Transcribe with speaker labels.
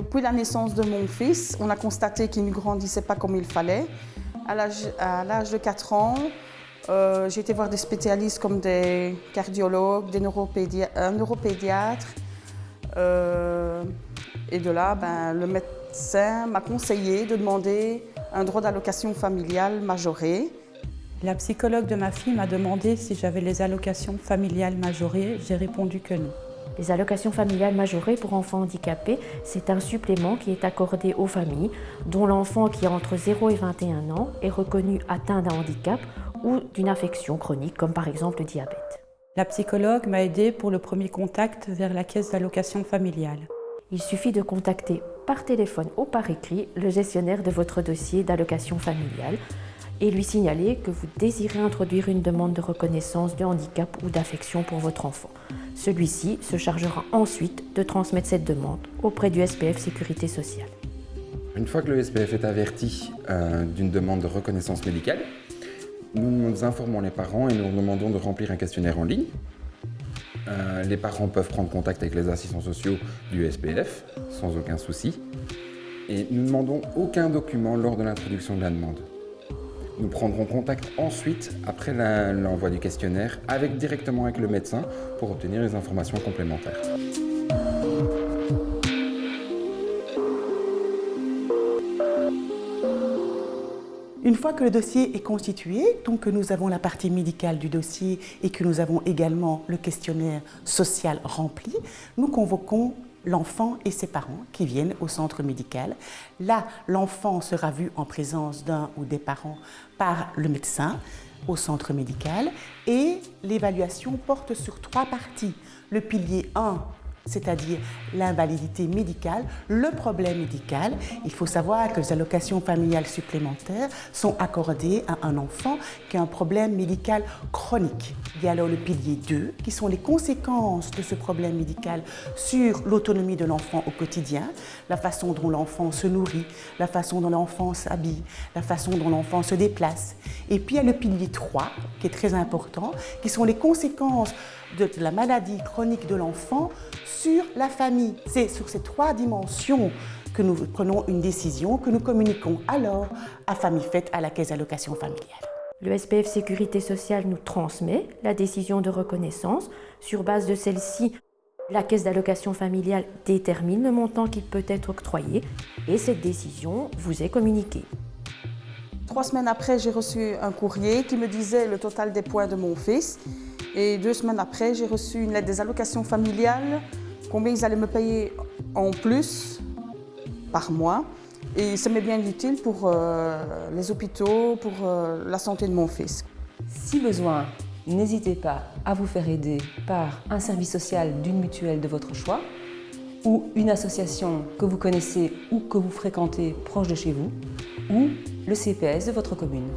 Speaker 1: depuis la naissance de mon fils, on a constaté qu'il ne grandissait pas comme il fallait. À l'âge de 4 ans, j'ai été voir des spécialistes comme des cardiologues, un neuropédiatre. Et de là, le médecin m'a conseillé de demander un droit d'allocation familiale majoré.
Speaker 2: La psychologue de ma fille m'a demandé si j'avais les allocations familiales majorées. J'ai répondu que non.
Speaker 3: Les allocations familiales majorées pour enfants handicapés, c'est un supplément qui est accordé aux familles dont l'enfant qui a entre 0 et 21 ans est reconnu atteint d'un handicap ou d'une affection chronique, comme par exemple le diabète.
Speaker 2: La psychologue m'a aidée pour le premier contact vers la caisse d'allocation familiale.
Speaker 3: Il suffit de contacter par téléphone ou par écrit le gestionnaire de votre dossier d'allocation familiale et lui signaler que vous désirez introduire une demande de reconnaissance de handicap ou d'affection pour votre enfant. Celui-ci se chargera ensuite de transmettre cette demande auprès du SPF Sécurité sociale.
Speaker 4: Une fois que le SPF est averti d'une demande de reconnaissance médicale, nous informons les parents et nous leur demandons de remplir un questionnaire en ligne. Les parents peuvent prendre contact avec les assistants sociaux du SPF sans aucun souci. Et nous ne demandons aucun document lors de l'introduction de la demande. Nous prendrons contact ensuite, après l'envoi du questionnaire, directement avec le médecin pour obtenir les informations complémentaires.
Speaker 5: Une fois que le dossier est constitué, donc que nous avons la partie médicale du dossier et que nous avons également le questionnaire social rempli, nous convoquons l'enfant et ses parents qui viennent au centre médical. Là, l'enfant sera vu en présence d'un ou des parents par le médecin au centre médical et l'évaluation porte sur 3 parties. Le pilier 1, c'est-à-dire l'invalidité médicale, le problème médical. Il faut savoir que les allocations familiales supplémentaires sont accordées à un enfant qui a un problème médical chronique. Il y a alors le pilier 2, qui sont les conséquences de ce problème médical sur l'autonomie de l'enfant au quotidien, la façon dont l'enfant se nourrit, la façon dont l'enfant s'habille, la façon dont l'enfant se déplace. Et puis il y a le pilier 3, qui est très important, qui sont les conséquences de la maladie chronique de l'enfant sur la famille. C'est sur ces 3 dimensions que nous prenons une décision, que nous communiquons alors à Famille Faite à la caisse d'allocation familiale.
Speaker 3: Le SPF Sécurité sociale nous transmet la décision de reconnaissance. Sur base de celle-ci, la caisse d'allocation familiale détermine le montant qui peut être octroyé et cette décision vous est communiquée.
Speaker 1: 3 semaines après, j'ai reçu un courrier qui me disait le total des points de mon fils. Et 2 semaines après, j'ai reçu une lettre des allocations familiales, combien ils allaient me payer en plus par mois. Et ça m'est bien utile pour les hôpitaux, pour la santé de mon fils.
Speaker 6: Si besoin, n'hésitez pas à vous faire aider par un service social d'une mutuelle de votre choix ou une association que vous connaissez ou que vous fréquentez proche de chez vous ou le CPS de votre commune.